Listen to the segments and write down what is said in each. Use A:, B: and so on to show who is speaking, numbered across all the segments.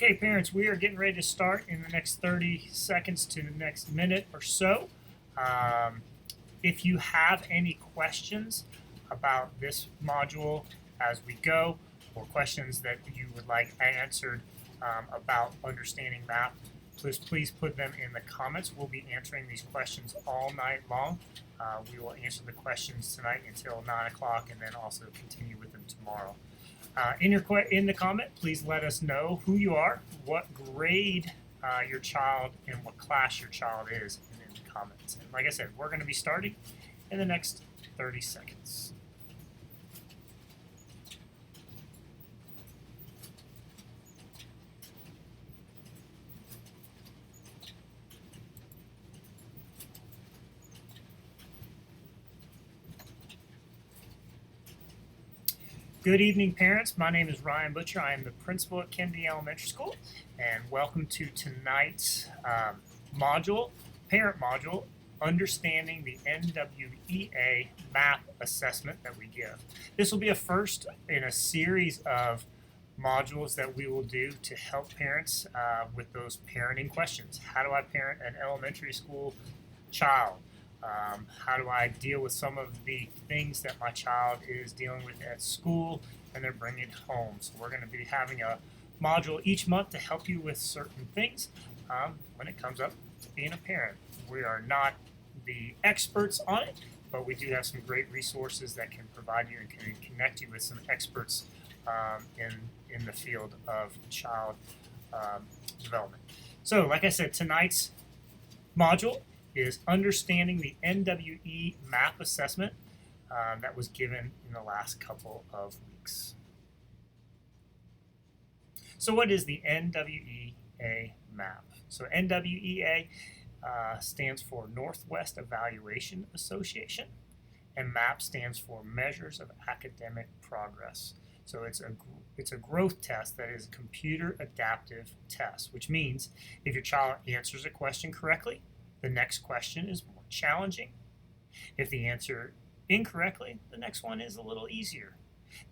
A: Okay, parents, we are getting ready to start in the next 30 seconds to the next minute or so. If you have any questions about this module as we go, or questions that you would like answered about understanding MAP, please put them in the comments. We'll be answering these questions all night long. We will answer the questions tonight until 9 o'clock and then also continue with them tomorrow. In the comment, please let us know who you are, what grade your child, and what class your child is in the comments. And like I said, we're going to be starting in the next 30 seconds. Good evening, parents. My name is Ryan Butcher. I am the principal at Kennedy Elementary School, and welcome to tonight's parent module, Understanding the NWEA MAP assessment that we give. This will be a first in a series of modules that we will do to help parents with those parenting questions. How do I parent an elementary school child? How do I deal with some of the things that my child is dealing with at school and they're bringing it home? So we're going to be having a module each month to help you with certain things when it comes up to being a parent. We are not the experts on it, but we do have some great resources that can provide you and can connect you with some experts in the field of child development. So like I said, tonight's module is Understanding the NWE MAP assessment that was given in the last couple of weeks. So what is the NWEA MAP? So NWEA stands for Northwest Evaluation Association, and MAP stands for Measures of Academic Progress. So it's a growth test that is a computer adaptive test, which means if your child answers a question correctly, the next question is more challenging. If they answer incorrectly, the next one is a little easier.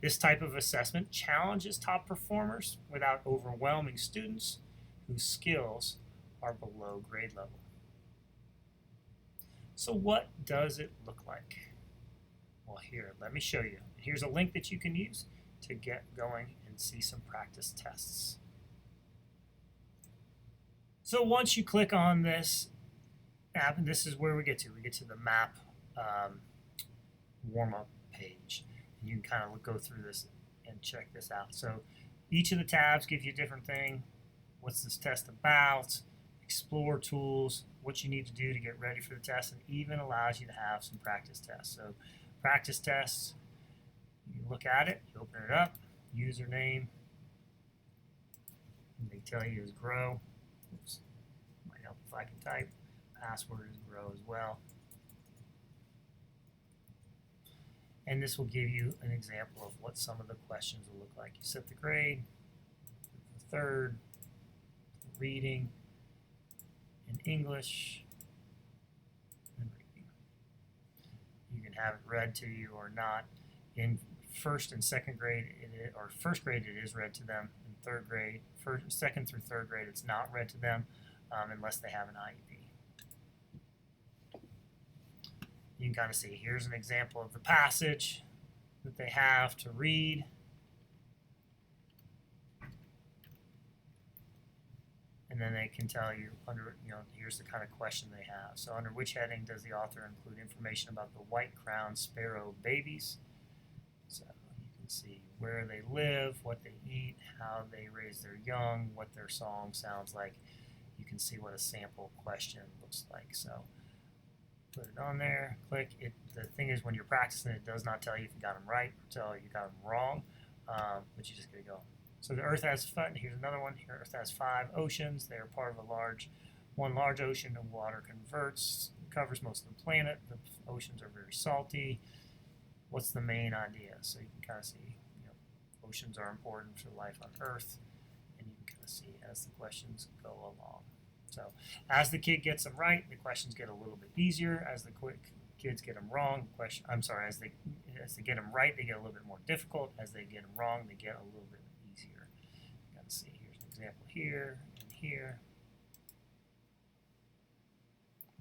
A: This type of assessment challenges top performers without overwhelming students whose skills are below grade level. So what does it look like? Well, here, let me show you. Here's a link that you can use to get going and see some practice tests. So once you click on this app, and this is where we get to. We get to the MAP warm-up page. And you can kind of go through this and check this out. So each of the tabs gives you a different thing. What's this test about? Explore tools, what you need to do to get ready for the test, and even allows you to have some practice tests. So practice tests, you look at it, you open it up, username, and they tell you is grow. Oops, might help if I can type. Password is grow as well. And this will give you an example of what some of the questions will look like. You set the grade, the third, reading, in English, and reading. You can have it read to you or not. In first and second grade, or first grade, it is read to them. In third grade, second through third grade, it's not read to them unless they have an IEP. You can kind of see, here's an example of the passage that they have to read. And then they can tell you here's the kind of question they have. So under which heading does the author include information about the white-crowned sparrow babies? So you can see where they live, what they eat, how they raise their young, what their song sounds like. You can see what a sample question looks like. So put it on there, click it. The thing is, when you're practicing, it does not tell you if you got them right or tell you got them wrong, but you just gotta go. So the Earth has here's another one. Here, Earth has 5 oceans. They are part of one large ocean, and water covers most of the planet. The oceans are very salty. What's the main idea? So you can kind of see, oceans are important for life on Earth, and you can kind of see as the questions go along. So as the kid gets them right, the questions get a little bit easier. As the kids get them wrong, as they get them right, they get a little bit more difficult. As they get them wrong, they get a little bit easier. You can see here's an example here and here.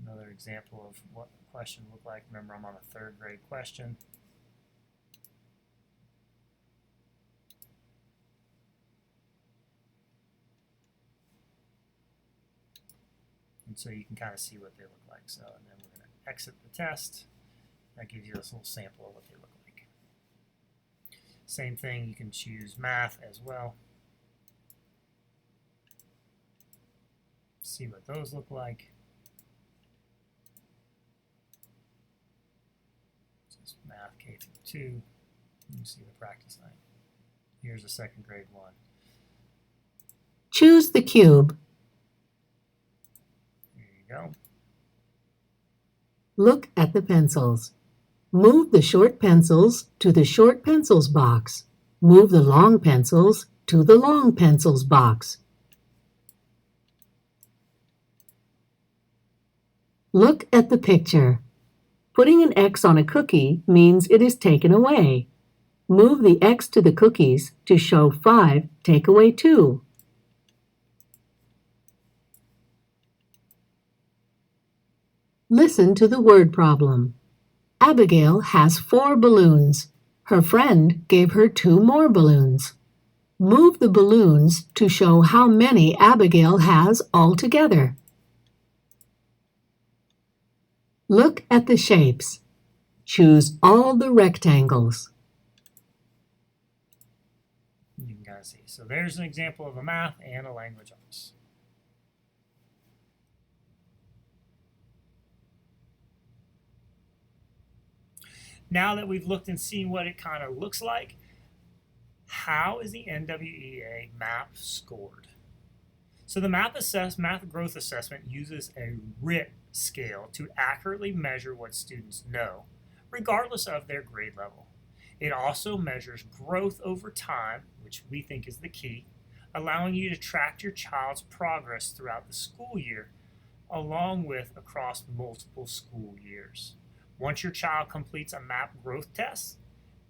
A: Another example of what the question looked like. Remember, I'm on a third grade question. And so you can kind of see what they look like. So, and then we're going to exit the test. That gives you this little sample of what they look like. Same thing, you can choose math as well. See what those look like. This is math K through 2. You can see the practice line. Here's a second grade one.
B: Choose the cube.
A: Here you go.
B: Look at the pencils. Move the short pencils to the short pencils box. Move the long pencils to the long pencils box. Look at the picture. Putting an X on a cookie means it is taken away. Move the X to the cookies to show 5 take away 2. Listen to the word problem. Abigail has 4 balloons. Her friend gave her 2 more balloons. Move the balloons to show how many Abigail has altogether. Look at the shapes. Choose all the rectangles.
A: You can kind of see. So there's an example of a math and a language arts. Now that we've looked and seen what it kind of looks like, how is the NWEA MAP scored? So the math growth assessment uses a RIT scale to accurately measure what students know, regardless of their grade level. It also measures growth over time, which we think is the key, allowing you to track your child's progress throughout the school year, along with across multiple school years. Once your child completes a MAP growth test,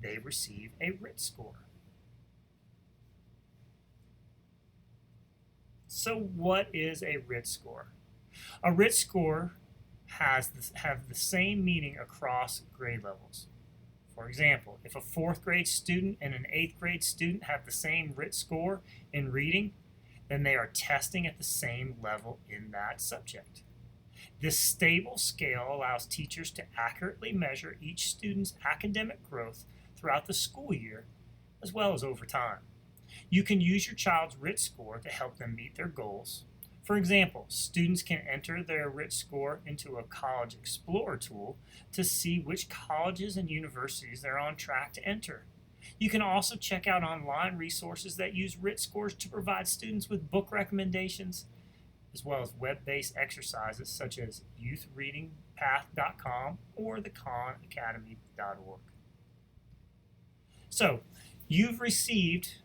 A: they receive a RIT score. So what is a RIT score? A RIT score have the same meaning across grade levels. For example, if a 4th grade student and an 8th grade student have the same RIT score in reading, then they are testing at the same level in that subject. This stable scale allows teachers to accurately measure each student's academic growth throughout the school year, as well as over time. You can use your child's RIT score to help them meet their goals. For example, students can enter their RIT score into a College Explorer tool to see which colleges and universities they're on track to enter. You can also check out online resources that use RIT scores to provide students with book recommendations, as well as web-based exercises such as youthreadingpath.com or thekhanacademy.org. So, you've received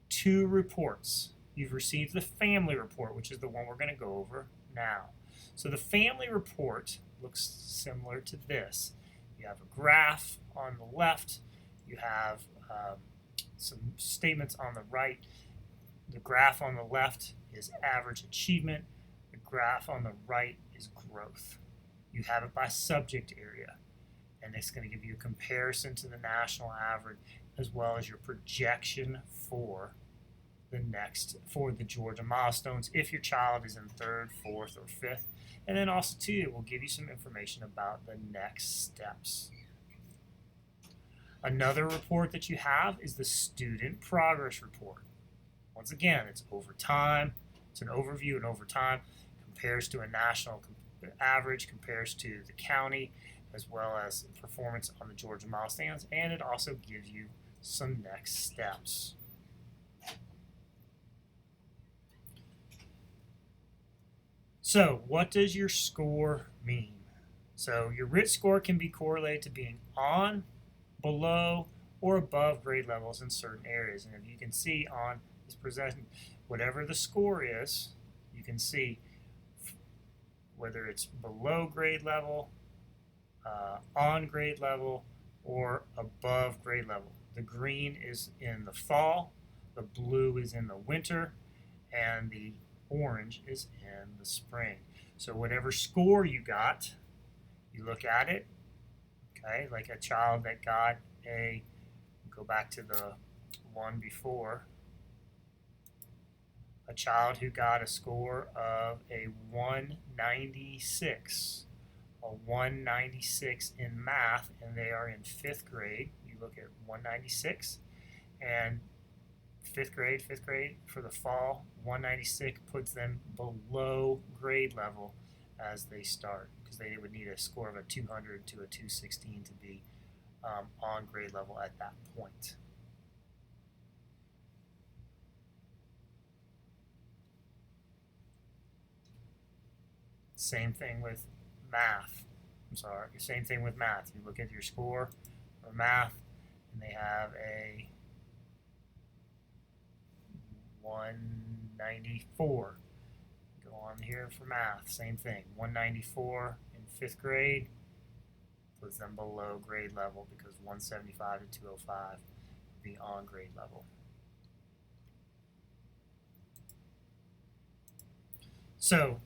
A: 2 reports. You've received the family report, which is the one we're going to go over now. So the family report looks similar to this. You have a graph on the left. You have some statements on the right. The graph on the left is average achievement. The graph on the right is growth. You have it by subject area, and it's going to give you a comparison to the national average as well as your projection for the Georgia Milestones if your child is in 3rd, 4th, or 5th. And then also too, it will give you some information about the next steps. Another report that you have is the Student Progress Report. Once again, it's over time. It's an overview, and over time compares to a national average, compares to the county, as well as performance on the Georgia Milestones, and it also gives you some next steps. So what does your score mean? So your RIT score can be correlated to being on, below, or above grade levels in certain areas. And if you can see on this presentation, whatever the score is, you can see whether it's below grade level, on grade level, or above grade level. The green is in the fall, the blue is in the winter, and the orange is in the spring. So whatever score you got, you look at it, okay, like a child that got a, go back to the one before, a child who got a score of a 196, a 196 in math, and they are in 5th grade. You look at 196, and fifth grade for the fall, 196 puts them below grade level as they start, because they would need a score of a 200 to a 216 to be on grade level at that point. Same thing with math. Same thing with math. You look at your score for math, and they have a 194. Go on here for math. Same thing. 194 in 5th grade puts them below grade level, because 175 to 205 would be on grade level. So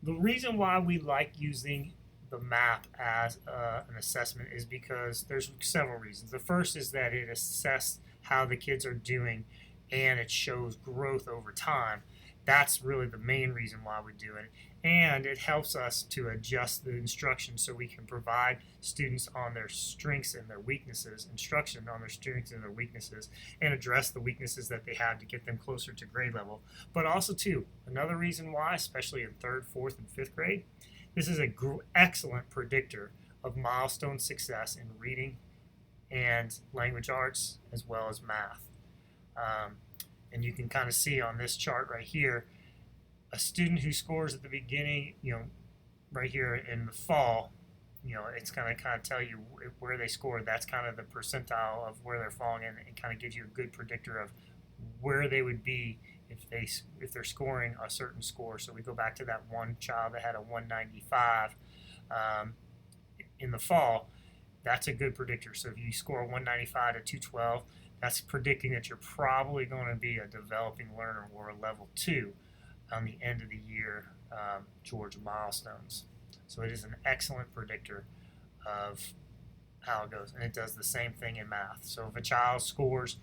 A: the reason why we like using the map as an assessment is because there's several reasons. The first is that it assesses how the kids are doing, and it shows growth over time. That's really the main reason why we do it. And it helps us to adjust the instruction so we can provide students on their strengths and their weaknesses, instruction on their strengths and their weaknesses, and address the weaknesses that they have to get them closer to grade level. But also, too, another reason why, especially in 3rd, 4th, and 5th grade, this is an excellent predictor of milestone success in reading and language arts, as well as math. And you can kind of see on this chart right here, a student who scores at the beginning, right here in the fall, it's going to kind of tell you where they scored. That's kind of the percentile of where they're falling in. It kind of gives you a good predictor of where they would be if they're scoring a certain score. So we go back to that one child that had a 195 in the fall. That's a good predictor. So if you score 195 to 212, that's predicting that you're probably going to be a developing learner or a level 2 on the end of the year Georgia Milestones. So it is an excellent predictor of how it goes. And it does the same thing in math. So if a child scores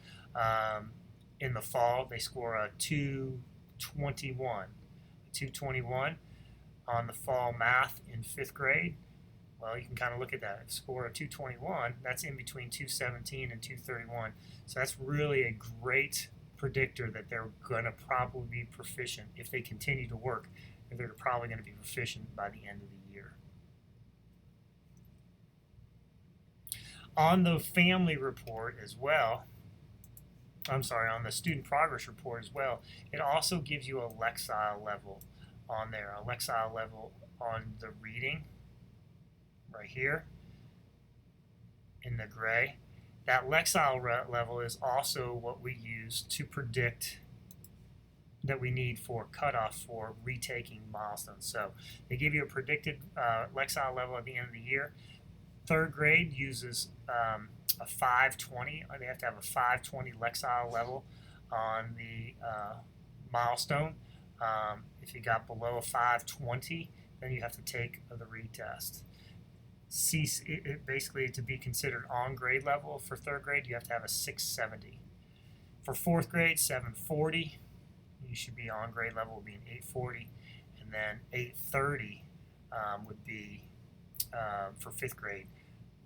A: in the fall, they score a 221. 221 on the fall math in 5th grade. Well, you can kind of look at that. If score a 221, that's in between 217 and 231. So that's really a great predictor that they're going to probably be proficient if they continue to work. They're probably going to be proficient by the end of the year. On the family report as well, on the student progress report as well, it also gives you a Lexile level on there, a Lexile level on the reading right here in the gray. That Lexile level is also what we use to predict that we need for cutoff for retaking milestones. So they give you a predicted Lexile level at the end of the year. 3rd grade uses a 520. They have to have a 520 Lexile level on the milestone. If you got below a 520, then you have to take the retest. Basically, to be considered on grade level for 3rd grade, you have to have a 670. For 4th grade, 740. You should be on grade level, would be an 840, and then 830 would be for 5th grade.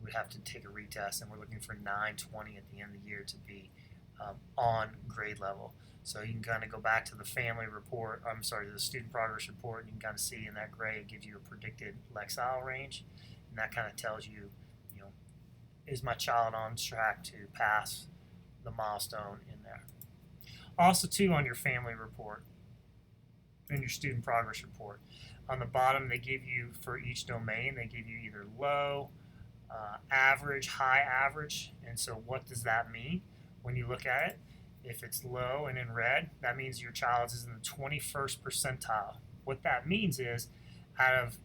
A: We'd have to take a retest, and we're looking for 920 at the end of the year to be on grade level. So you can kind of go back to the family report, the student progress report, and you can kind of see in that gray, it gives you a predicted Lexile range, and that kind of tells you, is my child on track to pass the milestone in there. Also, too, on your family report, in your student progress report, on the bottom, they give you, for each domain, they give you either low, average, high average. And so what does that mean when you look at it? If it's low and in red, that means your child is in the 21st percentile. What that means is,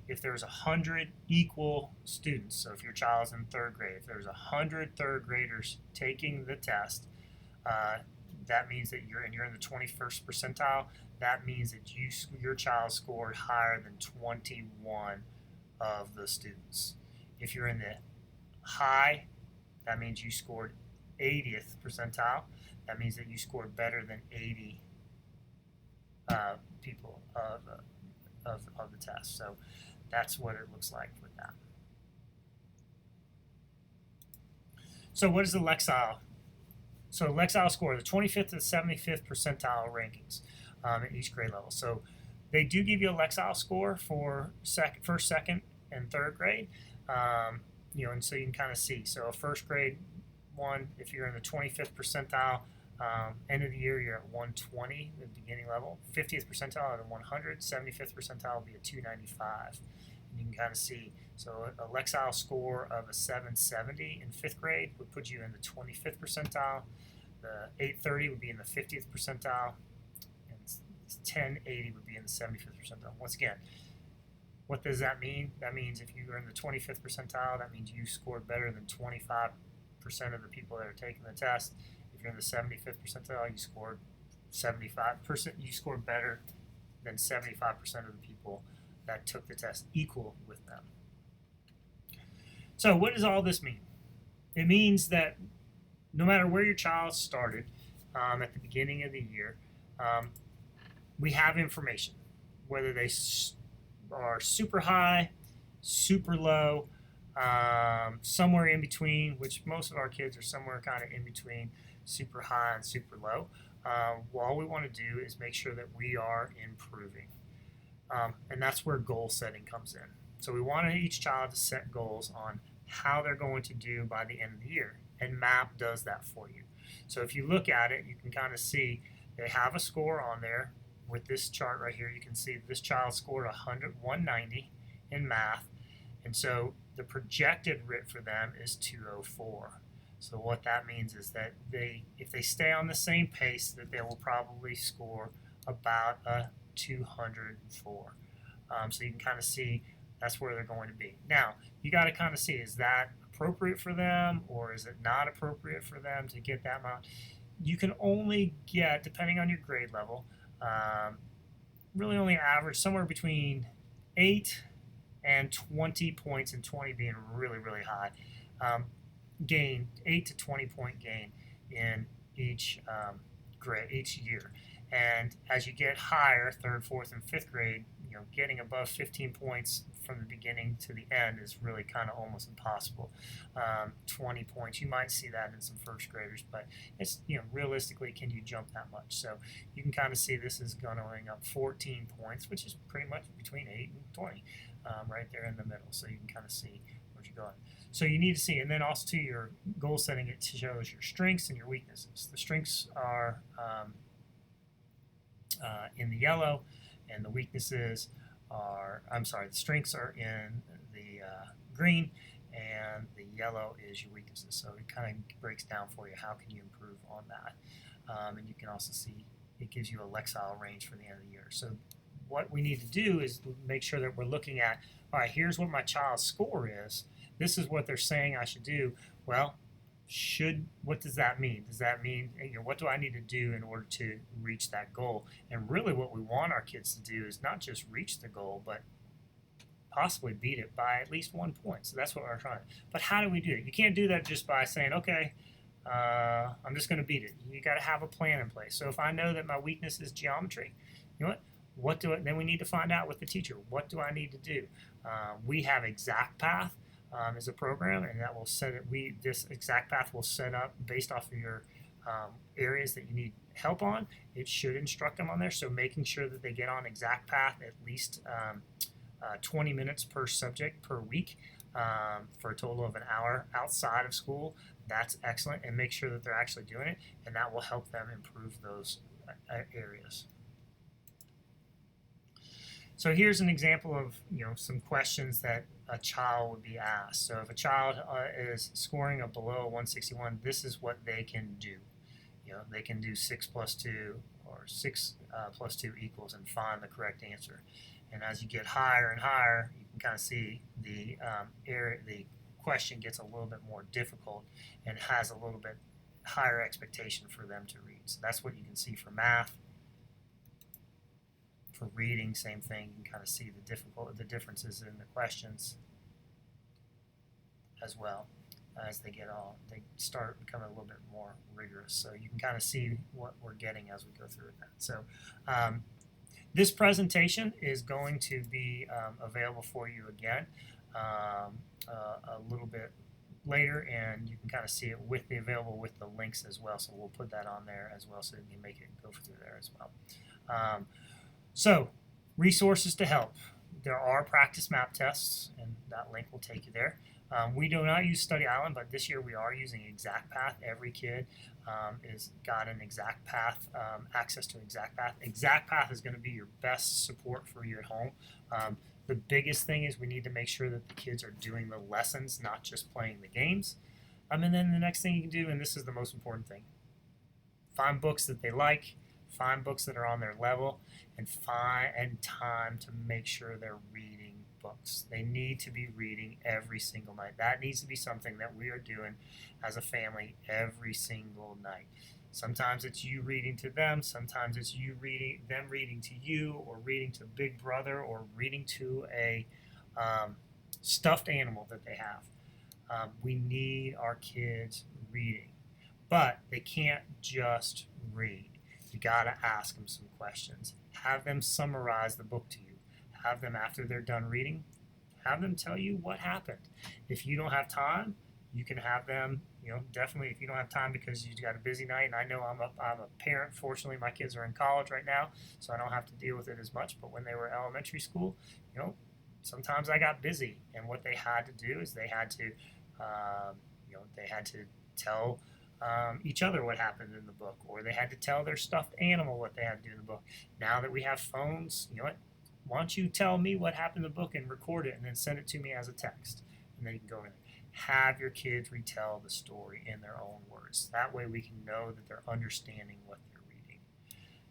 A: if there's 100 equal students, so if your child's in 3rd grade, if there's 100 3rd graders taking the test, that means that you're in the 21st percentile. That means that your child scored higher than 21 of the students. If you're in the high, that means you scored 80th percentile. That means that you scored better than 80 people of the test. So that's what it looks like with that. So what is the Lexile? So Lexile score, the 25th to 75th percentile rankings at each grade level. So they do give you a Lexile score for first, second, and third grade. And so you can kind of see. So a first grade one, if you're in the 25th percentile, end of the year you're at 120, the beginning level. 50th percentile at 100. 75th percentile will be at 295. And you can kind of see. So a Lexile score of a 770 in 5th grade would put you in the 25th percentile. The 830 would be in the 50th percentile. And 1080 would be in the 75th percentile. Once again, what does that mean? That means if you are in the 25th percentile, that means you scored better than 25% of the people that are taking the test. If you're in the 75th percentile, you scored 75%. You scored better than 75% of the people that took the test, equal with them. So what does all this mean? It means that no matter where your child started at the beginning of the year, we have information, whether they are super high, super low, somewhere in between, which most of our kids are somewhere kind of in between super high and super low. All we want to do is make sure that we are improving. And that's where goal setting comes in. So we want each child to set goals on how they're going to do by the end of the year. And MAP does that for you. So if you look at it, you can kind of see they have a score on there. With this chart right here, you can see this child scored 190 in math. And so the projected RIT for them is 204. So what that means is that if they stay on the same pace, that they will probably score about a 204. So you can kind of see that's where they're going to be. Now, you got to kind of see, is that appropriate for them or is it not appropriate for them to get that amount? You can only get, depending on your grade level, really only average somewhere between 8 and 20 points, and 20 being really, really high. Gain 8 to 20 point gain in each grade each year. And as you get higher, 3rd, 4th, and 5th grade, getting above 15 points from the beginning to the end is really kind of almost impossible. 20 points, you might see that in some first graders, but it's, realistically, can you jump that much? So you can kind of see this is going up 14 points, which is pretty much between 8 and 20, right there in the middle. So you can kind of see where you're going. So you need to see, and then also to your goal setting, it shows your strengths and your weaknesses. The strengths are in the yellow, and the weaknesses are, the strengths are in the green, and the yellow is your weaknesses. So it kind of breaks down for you how can you improve on that. And you can also see it gives you a Lexile range for the end of the year. So what we need to do is make sure that we're looking at, all right, here's what my child's score is. This is what they're saying I should do. Well, what does that mean? Does that mean, what do I need to do in order to reach that goal? And really what we want our kids to do is not just reach the goal, but possibly beat it by at least 1 point. So that's what we're trying. But how do we do it? You can't do that just by saying, okay, I'm just going to beat it. You got to have a plan in place. So if I know that my weakness is geometry, you know what? Then we need to find out with the teacher, what do I need to do? We have Exact Path. Is a program, and that will set it. This Exact Path will set up based off of your areas that you need help on. It should instruct them on there. So making sure that they get on Exact Path at least 20 minutes per subject per week for a total of an hour outside of school. That's excellent, and make sure that they're actually doing it, and that will help them improve those areas. So here's an example of some questions that a child would be asked. So if a child is scoring a below 161, this is what they can do. They can do 6 plus 2 or 6 plus 2 equals and find the correct answer. And as you get higher and higher, you can kind of see the question gets a little bit more difficult and has a little bit higher expectation for them to read. So that's what you can see for math. For reading, same thing. You can kind of see the differences in the questions as well as they start becoming a little bit more rigorous. So you can kind of see what we're getting as we go through that. So this presentation is going to be available for you again a little bit later, and you can kind of see it available with the links as well. So we'll put that on there as well, so you can make it go through there as well. So resources to help. There are practice map tests, and that link will take you there. We do not use Study Island, but this year we are using ExactPath. Every kid is got an ExactPath, access to ExactPath. ExactPath is going to be your best support for you at home. The biggest thing is we need to make sure that the kids are doing the lessons, not just playing the games. And then the next thing you can do, and this is the most important thing, find books that they like, find books that are on their level, and find time to make sure they're reading books. They need to be reading every single night. That needs to be something that we are doing as a family every single night. Sometimes it's you reading to them, sometimes it's them reading to you, or reading to Big Brother, or reading to a stuffed animal that they have. We need our kids reading, but they can't just read. You got to ask them some questions. Have them summarize the book to you. Have them, after they're done reading, have them tell you what happened. If you don't have time, you can have them, definitely if you don't have time because you've got a busy night, and I know I'm a parent. Fortunately, my kids are in college right now, so I don't have to deal with it as much. But when they were elementary school, sometimes I got busy, and what they had to do is they had to tell each other what happened in the book, or they had to tell their stuffed animal what they had to do in the book. Now that we have phones, why don't you tell me what happened in the book and record it and then send it to me as a text, and then you can go in there. Have your kids retell the story in their own words. That way we can know that they're understanding what they're reading.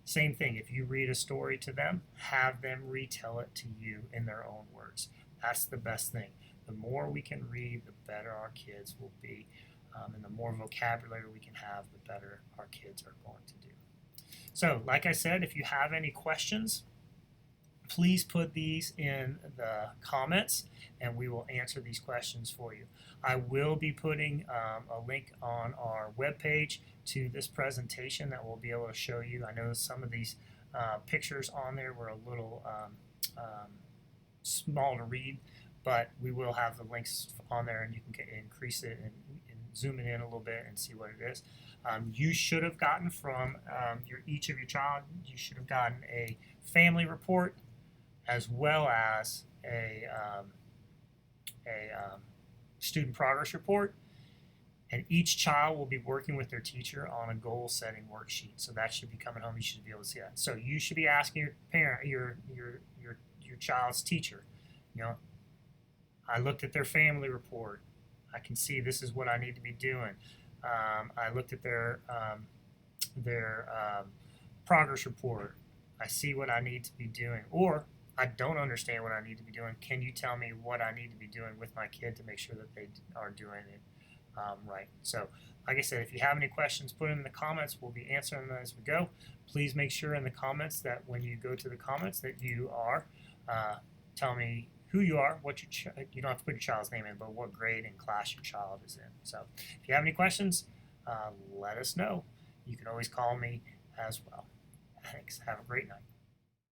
A: Same thing, if you read a story to them, have them retell it to you in their own words. That's the best thing. The more we can read, the better our kids will be. And the more vocabulary we can have, the better our kids are going to do. So, like I said, if you have any questions, please put these in the comments, and we will answer these questions for you. I will be putting a link on our webpage to this presentation that we'll be able to show you. I know some of these pictures on there were a little small to read, but we will have the links on there, and you can increase it and zoom it in a little bit and see what it is. You should have gotten from each of your child, you should have gotten a family report as well as a student progress report, and each child will be working with their teacher on a goal setting worksheet. So that should be coming home. You should be able to see that. So you should be asking your parent, your child's teacher, I looked at their family report. I can see this is what I need to be doing. I looked at their progress report. I see what I need to be doing. Or I don't understand what I need to be doing. Can you tell me what I need to be doing with my kid to make sure that they are doing it right? So, like I said, if you have any questions, put them in the comments. We'll be answering them as we go. Please make sure in the comments that when you go to the comments that you are, tell me who you are, you don't have to put your child's name in, but what grade and class your child is in. So if you have any questions, let us know. You can always call me as well. Thanks. Have a great night.